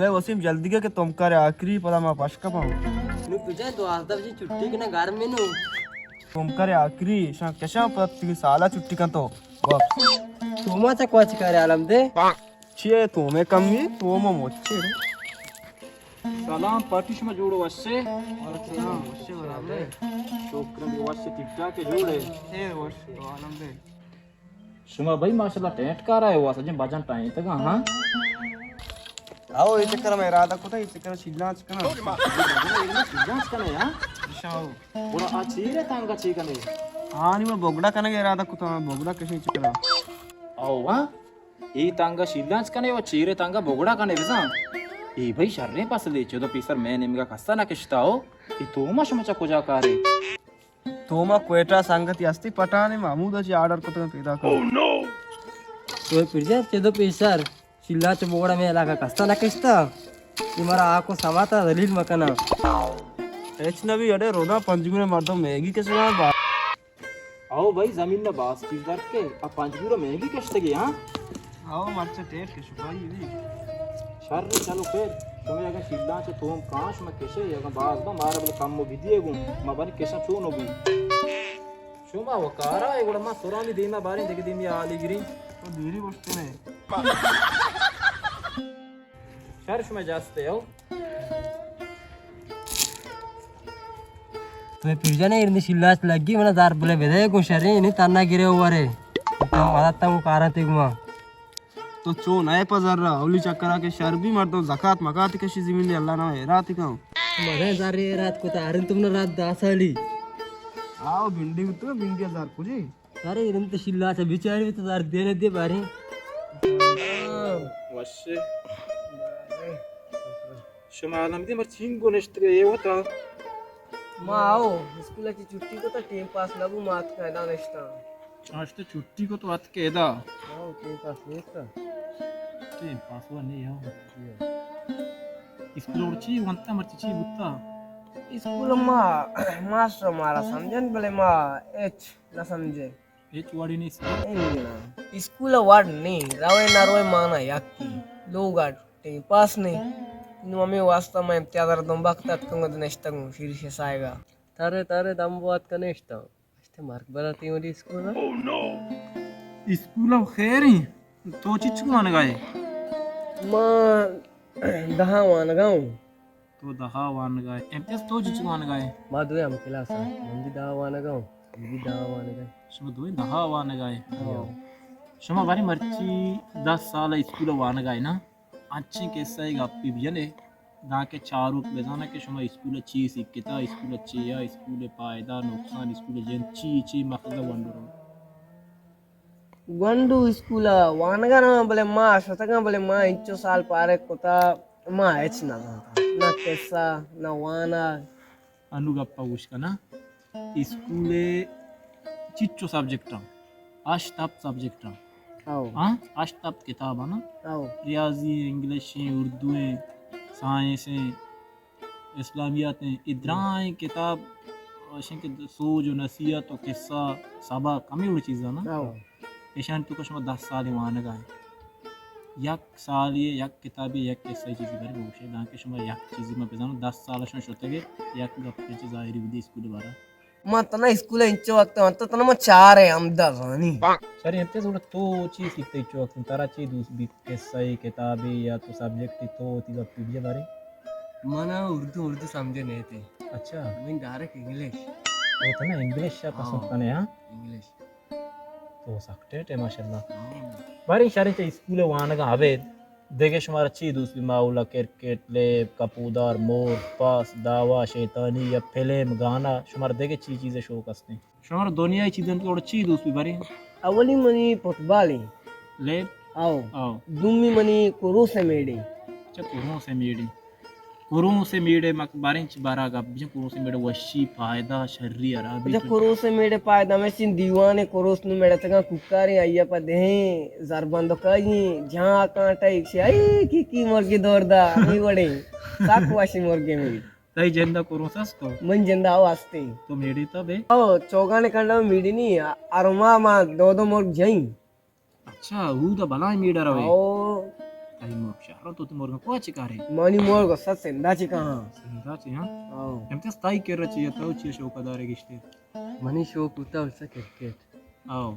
अरे वसीम जल्दी के तुम करे आखिरी पता मैं पश का पाऊं नु तुझे तो आज तक छुट्टी के ना घर में नु तुम करे आखिरी शा कैसा पत्ती साला छुट्टी का तो वापस तुम चा कोच करे आलम दे छे तुम्हें कमी वो मो मोचे सलाम पार्टिश में जोड़ो वश्य और क्या वश्य बराबर शोकरन के वश्य टिकटा के जोड़े ए वश्य तो आलम दे शुमा भाई माशाल्लाह टेंट का रहा है वो सजन बाजन टाइम तक हां आओ ये चक्कर में इरादा को था ये चक्कर शिलांच करना जांच करने यार दिशाओ बड़ा आचीरे तांगा ची करने हां नहीं मैं बोगड़ा करने के इरादा को था बोगड़ा कैसे चक्कर आओ वा ई तांगा शिलांच करने वो चीरे तांगा बोगड़ा करने बिसा ई भाई शर्रे पास ले चो तो पीसर मैं निमगा खस्ता ना किस्ताओ ई तो मचा को जा कारे तोमा क्वेटा संगति अस्ति पटाने महमूदाची आर्डर को तो पैदा करो ओह नो तो फिर जा चेदो पेसर शिल्ला च बोड़ा में लगा कस्ता ना किस्ता ये मारा आको समाता दलील मकना एच नबी अरे रोना पंजगुने मर्दों मैगी के समान बात आओ भाई जमीन में बास चीज दर के अब पांच पूरा महंगी किस्त गई हां आओ मर्चे टेट के शुभाई भी शर चलो फिर तुम्हें अगर शिल्ला च तुम काश में कैसे अगर बास बा मारा बल काम मो विदिए गु मबानी कैसा छो नो भी शुमा वकारा एगुड़ा मा सुरानी दीमा बारी देख दीमी आलीगिरी तो देरी बसते ने शर्ष में जास्ते हो तो फिर जाने इरनी शिल्ला च लगी मना दार बोले बेदे को शरे ने ताना गिरे ओवरे तो मादा तम कारते गुमा तो चो नए पजर रहा औली चक्करा के शर भी मर्दों ज़कात मकात के ज़मीन ने अल्लाह ना है रात का मरे जारे रात को तारन तुमने रात दासाली आओ भिंडी तो भिंडी हजार कुजी अरे इरन तो शिल्ला च बिचारी तो दार देने दे बारे वश्य शुमा आलम दी मर चिंग गोनेस्ट के ये होता माँ आओ स्कूल की छुट्टी को तो टाइम पास लगू मात का ऐदा नष्टा आज तो छुट्टी को तो आत के दा आओ टाइम पास नष्टा टाइम पास हुआ नहीं हो स्कूल उड़ची वंता मरची ची बुत्ता स्कूल मास्टर मारा समझन भले माँ एच न समझे एच वाड़ी नहीं स्कूल वार्ड नहीं रावे ना रोए माना याकी लोग आट टाइम पास नहीं मम्मी वास्तव में त्यादर दम बखतात कंग नष्टंग शीर्षे सायगा तारे तारे दम बात का नष्टा este मार्क बराती वाली स्कूल ओह नो स्कूल खैरी तो चिच को मान गए माँ दहा मान गाँव तो दहा वान गए एमटीएस तो चिच को मान गए माँ दो हम क्लास हम भी दहा मान गाँव हम भी दहा मान गए शुमा दो दहा वान गए शुमा बारी मर्ची 10 साल स्कूल वान गए ना अच्छी कैसा है गप्पी भी ने ना के चारू बेजाना के शुमा स्कूल ची सिक्किता स्कूल ची या स्कूल पायदा नुकसान स्कूल जन ची मखला वंडरो गंडू स्कूल वानगा ना बोले माँ शतका बोले माँ इंचो साल पारे कोता माँ एच ना ना कैसा ना वाना अनुगप्पा उसका ना स्कूल चिच्चो सब्जेक्ट अष्टप सब्जेक्ट आओ हाँ अष्टप किताब है ना आओ रियाजी इंग्लिश उर्दू साइंस इस्लामियात इधराए किताब अशें के सोच और नसीहत और किस्सा सबक कमी उड़ी चीज़ है ना आओ पेशान तो कुछ 10 साल मान गए यक साल ये यक किताब यक किस्सा चीज़ बारे में उसे दांके शुमा यक चीज़ में पेशान 10 साल शन शोते के यक गप्पे चीज़ आयरी विधि स्कूल बारा माँ तना स्कूल इंचो वक्त माँ तो तना माँ चार है अमदर रानी सर ये तो तो चीज़ सीखते ही चौक तारा चीज़ दूसरी किस्सा किताबें या तो सब्जेक्ट तो ती गप्पे भी बारे मना उर्दू समझे नहीं थे अच्छा मैं डायरेक्ट इंग्लिश वो था ना इंग्लिश या पसंद करने हाँ इंग्लिश तो सकते थे माशाल्लाह बारी इशारे चे स्कूल वाना का हवे देखे शुमार अच्छी दूसरी माउला क्रिकेट लेब कपूदार मोर पास दावा शैतानी या फिल्म गाना शुमार देखे चीज़ें शौक हंसते शुमार दुनिया की चीज़ें तो अच्छी दूसरी बारी अवली मनी फुटबॉल लेब आओ आओ दुम्मी मनी कुरू से मेडी अच्छा कुरों से मेडे मक बारिंच बारा का बिजन कुरों से मेडे वशी फायदा शर्री अराबी अच्छा कुरू से मेडे पायदा में सिन दीवाने कुरूस नु मेडे तका कुकारी आइया पर दे जरबंद कई जहां कांटा एक से आई की मुर्गी दौड़दा नहीं बड़े साक वाशी मुर्गे में तई जेंदा कुरों सस तो मन जिंदा हो वास्ते तो मेडी तब है ओ चौगाने कंडा में मीडी नहीं अरमा मा दो मुर्ग जई अच्छा वो तो भला मेडा रवे ओ काही मग शहरात होती मोर को चिकारे मनी मोर को सत सेंदाची कहा संदाची हां आओ एमते स्थाई केरची येतो ची शौकदारे गिष्टे मनी शौक होता उसका क्रिकेट आओ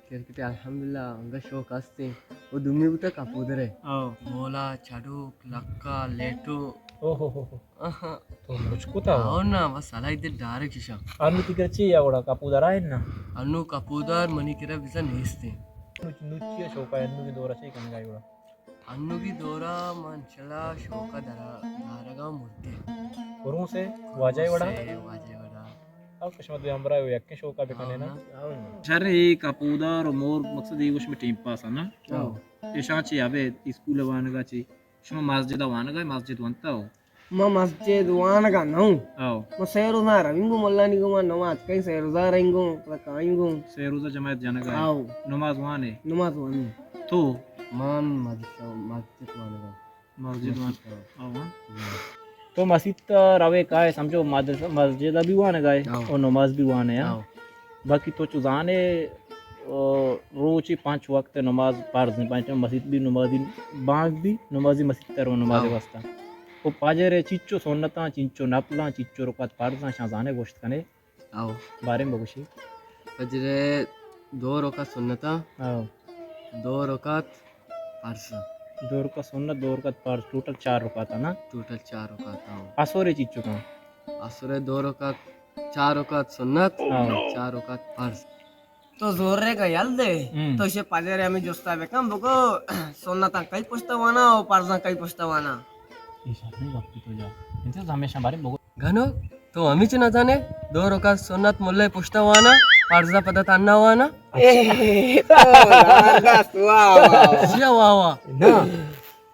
क्रिकेट अल्हम्दुलिल्लाह अंगा शौक असते वो दुमी उता कापुदरे आओ मोला चाडूक लक्का लेटो ओ हो तो मुझको था అవునా బస్ అలా అయితే డైరెక్ట్ ఇషా అన్ని తికర్చి యావడా కపుదారా అయినా అన్ను కపూదార్ మని కిరా విసా నేస్తే नुची शौका अन्नु की दोरा से कन गायवड़ा అన్నుకి దూరా మంచలా శోక ధారగా ముద్దే वरुण से वाजाय वड़ा వాజేవడా अब किस्मत में हमरा यक्के शौका पे कने ना అవును शर एक कपूदार और मोर मकसद ये उसमें टीम पास है ना ये शांति आवे स्कूल वानगा ची शमा मस्जिद वानगा मस्जिद वंता हो మా మస్జిద్ వానగా నౌ आओ మా సేరుదా రవింగు మల్లానిగు మా నమాజ్ కై సేరుదా రంగు ప్రకాయింగు सेरुजा जमात जानगा ఆవ్ नमाज वाने నమాజ్ వన్ तो మాన్ మస్జిద్ వానగా मस्जिद वान आओ तो मस्जिद रवे का है समझो मस्जिद भी वाने गए और नमाज भी वाने है बाकी तो चुजाने रोज ही 5 वक्त नमाज पढ़ ने 5 मस्जिद भी नमाजी बांग भी नमाजी मस्जिद तरो नमाज वास्ता वो पाजरे चिच्चो सोन्नता चिंचो नपला चिच्चो रुकत पढ़ना शाजाने गोश्त कने ఆవ్ बारे में बगुशी फजरे 2 रकात सुन्नता आओ 2 रकात फर्ज दो रुकत सुन्नत 2 रुकत पढ़ टोटल 4 रुकत है ना टोटल 4 रकात आओ असोरे चिच्चो का असरे 2 रकात 4 रकात सुन्नत आओ 4 रकात फर्ज तो जोरे का याल दे तो इसे पाजरे आम्ही जोस्ता बेकम बको सोन्नता काही पुस्तवाना और पारजा काही पुस्तवाना ईशान नहीं वक्त तो जा इनसे हमेशा बारे बगु घनो तो आम्हीच ना जाणे 2 रकात सुन्नत मुल्ले पुस्तवाना पारजा पदत अन्नावाना वा वा ना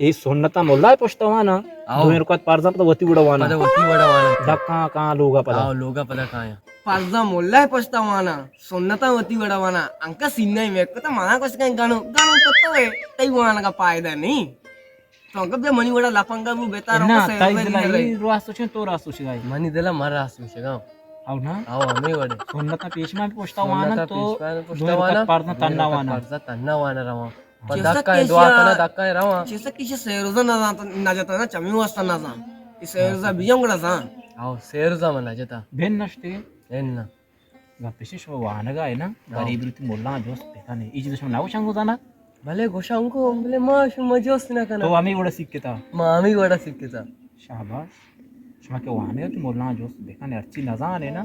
ये सोन्नता मोल्ला पुष्तवाना दोन रुकत पारजा पद वती उडवाना पद वती वडवाना दक्का का लोगा पद आओ लोगा पद काया पारजा मुल्ला पुस्तवाना सोन्नता वती वडवाना अंका सिन्नाई मेक तो माना कस काय गाणो गाणो कत्तो है तई वाना का फायदा नहीं तो अंका बे मनी वडा लाफंगा बु बेतार ना को ताई दिला ये रास्तो छे तो रास्तो छे गाय मनी दिला मारा आसमी शेगाव आव ना आओ आम्ही वडे सोन्नता पेशमा पुष्तवाना तो पुस्तवाना दोन रुकत पारजा तन्नावाना पारजा तन्नावाना रावा दक्का दुआ कना दक्का रावा जैसे किसी सेरुजा ना जाता ना चमी वास्ता ना जा इस सेरुजा बियंगडा जा आओ सेरुजा मना जाता बेन नष्टे एन्ना गप्पेशी शो वानगा है ना गरीब रीति मोल्ला जोस बेता ने इजी दशम नाव सांगू जाना भले गोशांको भले माश मजोस ना कना तो आम्ही वडा सिक्केता मामी वडा सिक्केचा शाबाश शमा के वाने की मोल्ला जोस देखा ने अच्छी नजान है ना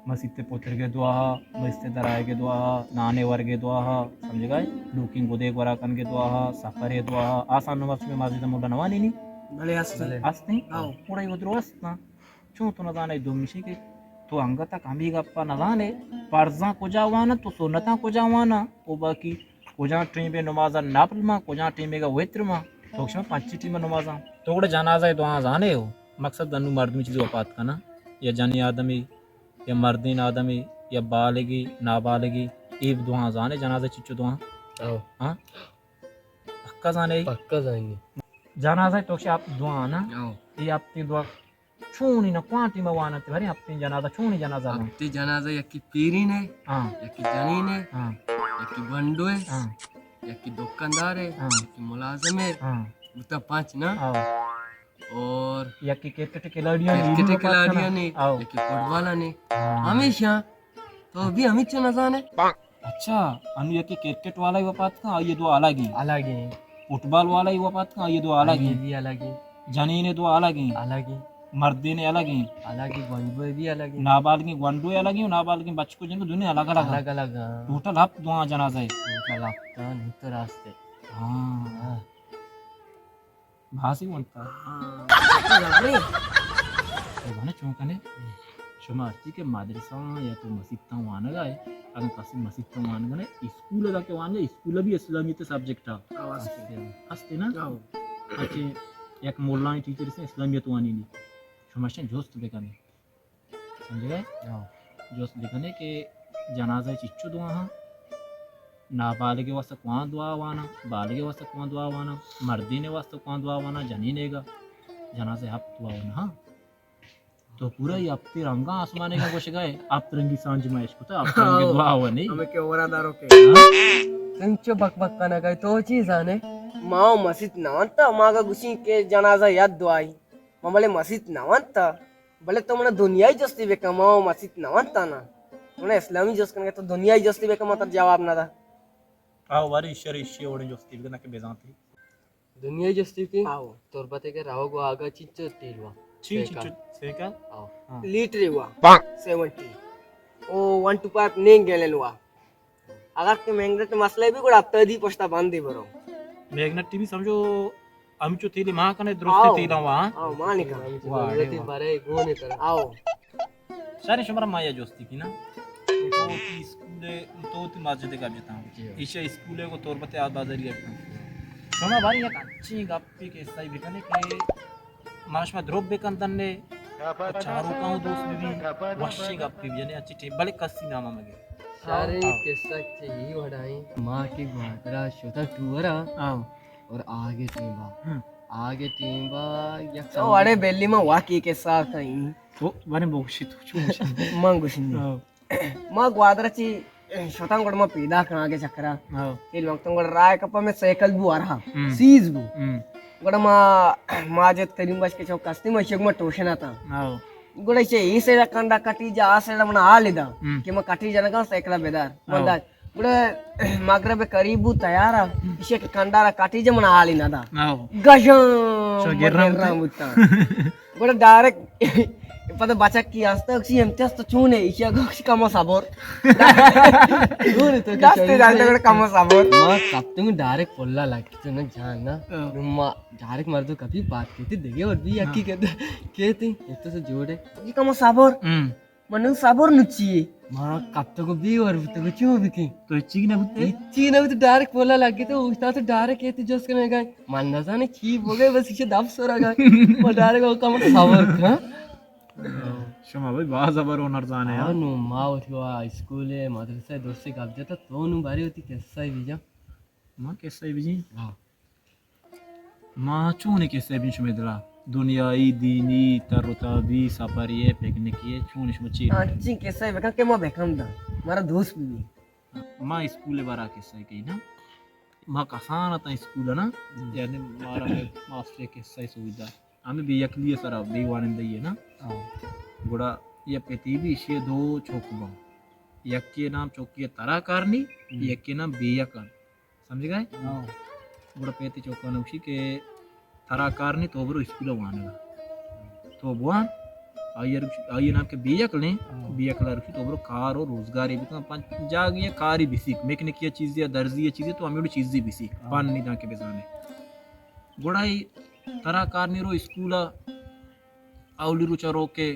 मस्जिद ते पोतर के दुआ मस्जिद दराए के दुआ नाने वर के दुआ समझ गए लुकिंग को देख वरा कन के दुआ सफर के दुआ आसान नमाज में मस्जिद मोल्ला नवानी नहीं भले असले असनी पुढे उधर असना चो तो नजाने दोमिशी के तो अंगता कामी गप्पा नजाने पारजा को जावाना तो सुन्नता को जावाना ओ बाकी कोजा टीम पे नमाजा नापल मा कोजा टीम का वेत्र मा तो क्षमा पांची टीम नमाजा तो उड़े जनाजा है तो वहां जाने हो मकसद अनु मर्द में चीज वफात का ना या जानी आदमी या मर्दीन आदमी या बालिगी नाबालिगी ईब दुआ जाने जनाजा चिच्चो दुआ आओ हां पक्का जाने पक्का जाएंगे जनाजा तो आप दुआ ना आओ ये आपकी दुआ छूनी ना क्वांटी में वाना ते भरी अपनी जनाजा छूनी जनाजा ना ते जनाजा यकी पीरी ने हां यकी जनी ने हां यकी बंडू है हां यकी दुकानदार है हाँ। यकी मुलाजिम है हां उतना 5 ना आओ और या की क्रिकेट खिलाड़ियां क्रिकेट खिलाड़ियों ने आओ यकी फुटबॉल ने हमेशा तो अभी हमें चना जाने अच्छा अनु या की क्रिकेट वाला ही वफात का ये दो अलग ही अलग है फुटबॉल वाला ही वफात का ये दो अलग ही भी अलग है जनी ने दो अलग ही अलग है मर्दे ने अलग ही अलग ही बंडू भी अलग है नाबालिग गंडू अलग ही नाबालिग बच्चों को जिनको दुनिया अलग अलग अलग अलग टोटल आप दुआ जनाजा है उनका लगता नहीं तो रास्ते हां भासी बनता है चौकने शुमारती के मदरसा या तो मस्जिद ता वाना गए अगर कसी मस्जिद ता वाना गए स्कूल दा के वाना स्कूल भी इस्लामियत सब्जेक्ट था अस्ते ना अच्छे एक मोल्ला टीचर से इस्लामियत वानी नहीं शुमारशन जोस्त बेकने समझ गए जोस्त बेकने के जनाजा चिच्चो दुआ हां नाबालिग वास्ते कुआं दुआ वाना बालिग वास्ते कुआं दुआ वाना मर्दी ने वास्ते कुआं दुआ वाना जनी ने का जनाजे हप दुआ वाना हां तो पूरा ही आप तिरंगा आसमाने का कुछ गए आप तिरंगी सांझ में इसको तो आप तिरंगे दुआ हुआ नहीं हमें के ओरादारों के संचो बक बक करना गए तो चीज आने माओ मस्जिद नवंता मागा गुशी के जनाजा याद दुआई ममले मस्जिद नवंता भले तो मने दुनिया ही जस्ती बेका माओ मस्जिद नवंता ना मने इस्लामी जस कन तो दुनिया ही जस्ती बेका मत जवाब ना दा आओ वारी इश्य ओडे जोस्ती बिना के बेजांती दुनिया जस्ती की आओ तोरबते के राव गो आगा चिच टीलवा ची ची सेका आओ लीटर हुआ 70 ओ 1 to 5 ने गेले लुआ अगर के मैग्नेट मसले भी गुड तदी पोस्ता बांधी बरो मैग्नेट टीवी समझो आमचो थीली मा कने दुरुस्त थीला वा आओ मानिका जरूरत बारे गोने कर आओ सारे शुमरा माया जोस्ती की ना तो की स्कूले तो ती मस्जिद का जता इशे स्कूले को तोरबते आ बाजारी है शुमरा बारी एक अच्छी गप्पी के सही बिकने के माश में ड्रॉप बेकन तन्ने चारों काऊ दोस्त भी वशी गप्पी भी ने अच्छी टेबल कस्सी नामा मगे सारे किस्सा चाहिए वडाई मां की मात्रा शोता टूरा आओ और आगे टीम बा या तो अरे बेली में वाकी के साथ कहीं तो वाने बोशी तो चू मंगुशिंदी आओ मां ग्वादरची शोतांगड में पीदा कागे चक्रा आओ तेल वक्तंगड राय कप में साइकिल बु आरा सीज बु गड माजत करीम बस के चौक कस्ती में शग में टोशन आता आओ गुडे ई सैड कंडा कटी जा आ सैड मन आलिदा कि म कटी जनगा साइकिल बेदार मंदा गुडे मागरे करीबू तयारा इसे के कंडारा कटी जे मन आलिना दा आओ गजम गेर्रामुता गुडे डायरेक्ट पद बचक की आस्ता सी एमतेस तो चूने इसे गक्ष कम साबोर गोने तो दस्ते डालते गुडे कम साबोर मां कब तुम डायरेक्ट पोल्ला लगती तो न जानना मां डायरेक्ट मर तो कभी बात की थी देखे और भी अक्की कहती एक तो से जोड़े ये कम साबोर मनु साबोर नुची मां कब तो भी और तो क्यों बिकी तो चीज ना बुते इच्छी ना तो डायरेक्ट पोल्ला लग गई तो उसता तो डायरेक्ट कहती जस करने गए मानना था ने चीप हो गए बस इसे दब सोरा गए वो डायरेक्ट वो कम साबर हां शुमा भाई बात जबर ओनर जाने यार नु मां उठवा स्कूले मदरसे दोस्ती कब जाता तो नु बारी होती कैसा ही बीजा मां कैसे बिजी हां मां चूने कैसे बिन शुमेदला दुनियाई दीनी तरुताबी सफरिए पिकनिकिए चूने शुमची अच्छी कैसा है के मैं बेकम दा मारा दोस्त भी मां स्कूले बारा कैसे कही ना मां कसान आता स्कूल ना यानी मारा मास्टर कैसे सुविधा हमें भी यकलिए सरा बेवाने दइए ना गुड़ा ये पेती भी इसे दो चौकबा एक के नाम चौकी तरा कारनी एक के नाम बेया कर समझ गए गुड़ा पेती चौका नौशी के तरा कारनी तो बरो स्कूल वाने तो बुआन आइए नाम के बेया कले बेया कला रुखी तो बरो कार और रोजगार ये भी तो पंच जाग ये कार ही बिसिक मैकेनिक की चीज या दर्जी ये चीजें तो हमें चीज ही बिसिक पान नहीं ना के बेजाने गुड़ाई तरा कारनी रो स्कूल आवली रुचा रोके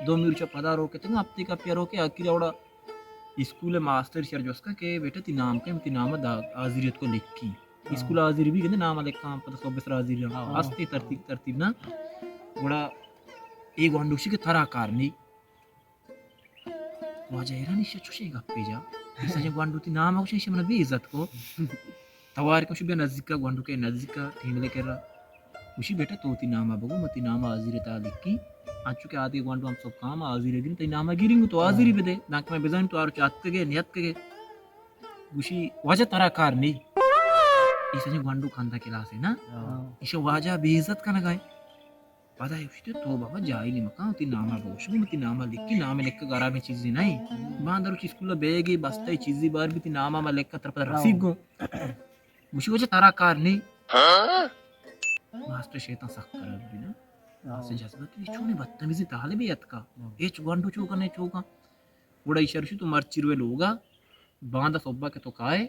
दो मिर्चा पदा रोके तंग अपती का पिया रोके आखिर आवड़ा स्कूल मास्टर शेर जोस्का के बेटे ती नाम के ती नाम दा आजिरियत को लिखी स्कूल आजिर भी कहते नाम लेखा पता सब बेसरा आजिर आस्ते तरतीब तरतीब ना बड़ा एक गंडुशी के तरा कारनी वाजा इरानी शे चुशे गप्पे जा ऐसा जो गंडु ती नाम औशे शे मन बे इज्जत को तवार को शुबे नजदीक का गंडु के नजदीक का ठीमले कर उसी बेटा तो ती नामा बगो मती नामा आजिरता लिखी आचु के आदि गंडु हम सब काम आजिर गिन ती नामा गिरिंग तो आजिर बे दे नाक में बेजान तो आर चाहते के नियत के उसी वाजा तरा कारनी इसे जो गंडु खांदा क्लास है ना इसे वाजा बेइज्जत का लगाए पता है उसी तो बाबा जाई नहीं मका ती नामा बगो मती नामा लिख के नाम लिख के गरा में चीज नहीं बांदर की स्कूल बेगी बस्ता चीज बार भी ती नामा में लिख के तरफ रसीद गो उसी वजह तरा कारनी मास्टर शैतान सख्त कर भी ना से जज्बात भी छोने बदतमीजी ताले भी यतका ए चुगंडू चोका नहीं चोका उड़ा इशरशु तो मर्चिरवे लोगा बांदा सोब्बा के तो काए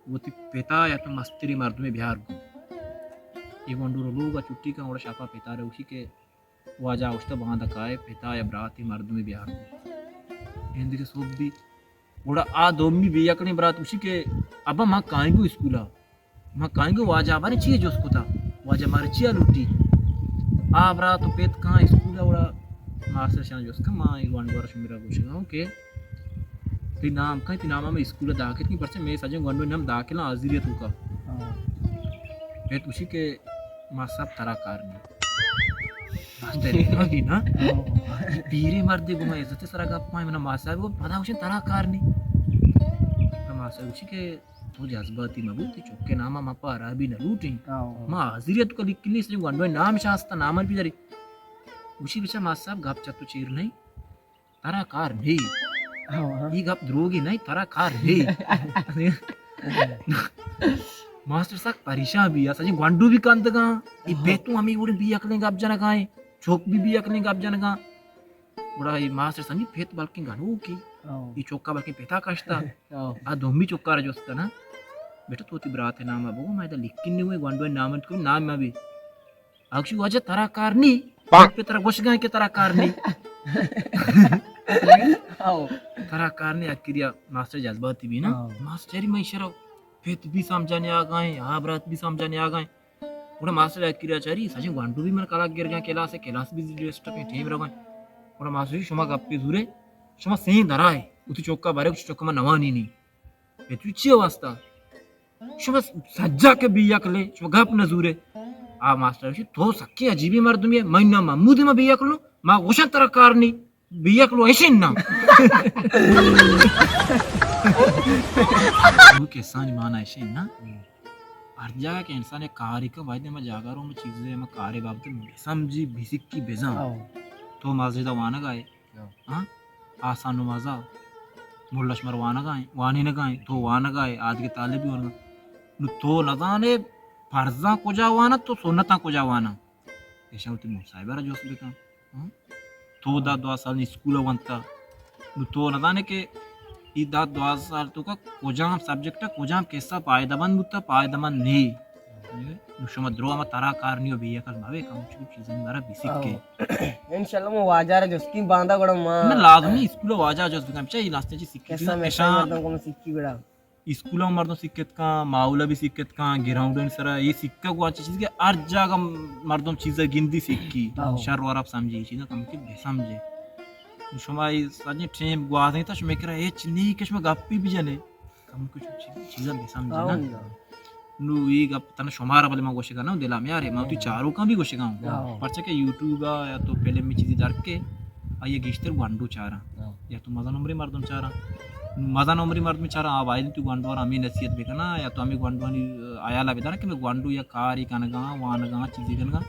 वो ती पेता या तो मस्तिरी मर्द में बिहार को ये गंडू लोगा चुट्टी का उड़ा शापा पेता रे उसी के वाजा उस्ता बांदा काए पेता या बराती मर्द में बिहार को हिंदी के सोब भी उड़ा आ दोमी बिया कने बरात उसी के अब मां काई को स्कूला मां काई को वाजा बारे चाहिए जो उसको था वाजा मारे चिया लूटी आ बरा तो पेट कहां स्कूला उड़ा मास्टर शान जो उसका मां एक वन वर्ष मेरा कुछ गांव के ती नाम का ती नामा में स्कूला दाखिल नहीं परसे मैं सजे गंडो नाम दाखिल आजिरियत होगा पेट उसी के मां सब तराकार ने मास्टर ने ना पीरे मर्दे गुमा इज्जत सरा का पाए मना मासा वो पता उसे तराकार नहीं मासा उसी के तो जज्बाती मबूती चोके नामा मा पारा भी न लूटी मा हजीरियत को लिखनी से गंडो नाम शास्ता नामन भी जरी उसी बिचा मास साहब गप चतु चीर नहीं तारा कार नहीं ई गप द्रोगी नहीं तारा कार नहीं मास्टर साहब परेशान भी है सजी गंडू भी कांत गा ई बेतू हमी उड़े भी अकले गप जना गाए चोक भी अकले गप जना गा उड़ा ई मास्टर संजी फेत बल्कि गणू की ई चोका बल्कि पेता कष्टा आ दोमी चोका रजोस्ता ना बेटा तोती ब्रात है नाम अबो मैं दा लिखिन नहीं हुए गंडो नाम को नाम में भी अक्षु वजह तारा कारनी पे तारा गोश गाय के तारा कारनी तारा कारनी अक्रिया मास्टर जज्बाती भी ना मास्टर ही मैं शरो फेत भी समझाने आ गए हां ब्रात भी समझाने आ गए उड़ा मास्टर अक्रिया चारी सजे गंडू भी मन काला गिर गया केलास भी रेस्ट पे टेम रह गए उड़ा मास्टर शुमा गप्पी दूरे शुमा सेही धराए उती चोका बारे उस चोका में नवानी नहीं बेतुची वास्ता शुमा सज्जा के बिया कले शुमा गप न दूरे आ मास्टर जी तो सके अजीबी मर्द में महीना महमूद में बिया कलो मा गोशन तरह कारनी बिया कलो ऐसे ना वो कैसा नहीं माना ऐसे ना हर जगह के इंसान कारी का वायदे में जागरों में चीजें में कारे बाबत समझी भिसिक की बेजा तो माजिदा वाना गाए हां आसान नमाजा मुल्लशमर वाना गाए वानी न गाए तो वाना गाए आज के तालिब भी होना तो न जाने फर्जा को जावाना तो सुन्नता को जावाना ऐसा होती मुसाइबरा जोस बेका तो दा 2 साल स्कूल वंता तो न जाने के ई दा 2 साल तो का कोजाम सब्जेक्ट कोजाम कैसा पायदमन मुत्ता पायदमन नहीं नुशमा द्रोमा तारा कारनियो बिया कल मावे काम चीजें मारा बिसिक के इंशाल्लाह मैं वाजार जस्की बांधा गड़ा मां ना लाजमी स्कूल वाजा जोस बेका चाहिए लास्ट जी सिक्की कैसा मैं मर्दों को सिक्की बड़ा स्कूल में मर्दों सिक्कत का माउला भी सिक्कत का ग्राउंड सरा ये सिक्का को अच्छी चीज के हर जगह मर्दों चीजें गिनती सिक्की शर और आप समझे चीजें कम के समझे शुमाई सजे ट्रेम गुआदे तो शुमे करा ए चिन्नी के शुमे गप्पी भी जने कम कुछ चीजें भी समझे ना नु ये गप तना शुमारा वाले में गोशे ना दिला में यार मैं तो चारों का भी गोशे गाऊं परचे के यूट्यूब या तो पहले में चीजें दर के आइए गिश्तर गंडू चारा या तो मजा नंबरी मर्दम चारा मजा नंबरी मर्द में चारा आ वाइल तू गंडू और हमें नसीहत बेकना या तो हमें गंडू आया ला बेदाना कि मैं गंडू या कारी कनगा वानगा चीजें कनगा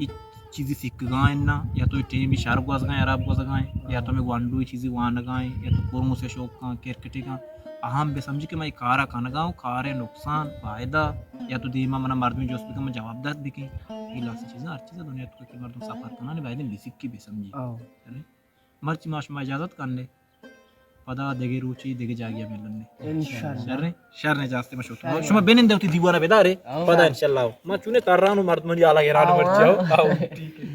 ये चीजें सीख गाए ना या तो टेम इशारा को गाए अरब को गाए या तो हमें गंडू चीजें वान गाए या तो कोरमो से शौक का क्रिकेट का अहम बे समझ के मैं कारा कनगाऊं कारे नुकसान फायदा या तो दीमा मना मर्द में जो उसके मैं जवाबदार दिखे ये लास्ट चीजें हर चीज दुनिया तो के मर्द सफर करना ने भाई ने बेसिक की भी समझी चले मर्च माश में इजाजत कर ले पदा देगे रुचि देगे जागिया मिलने इंशाल्लाह शर ने जास्ते में शोत शुमा बेनिंदे उती दीवाना बेदारे पदा इंशाल्लाह मा चुने तारानो मर्द मनी आला गेरानो मर जाओ ठीक है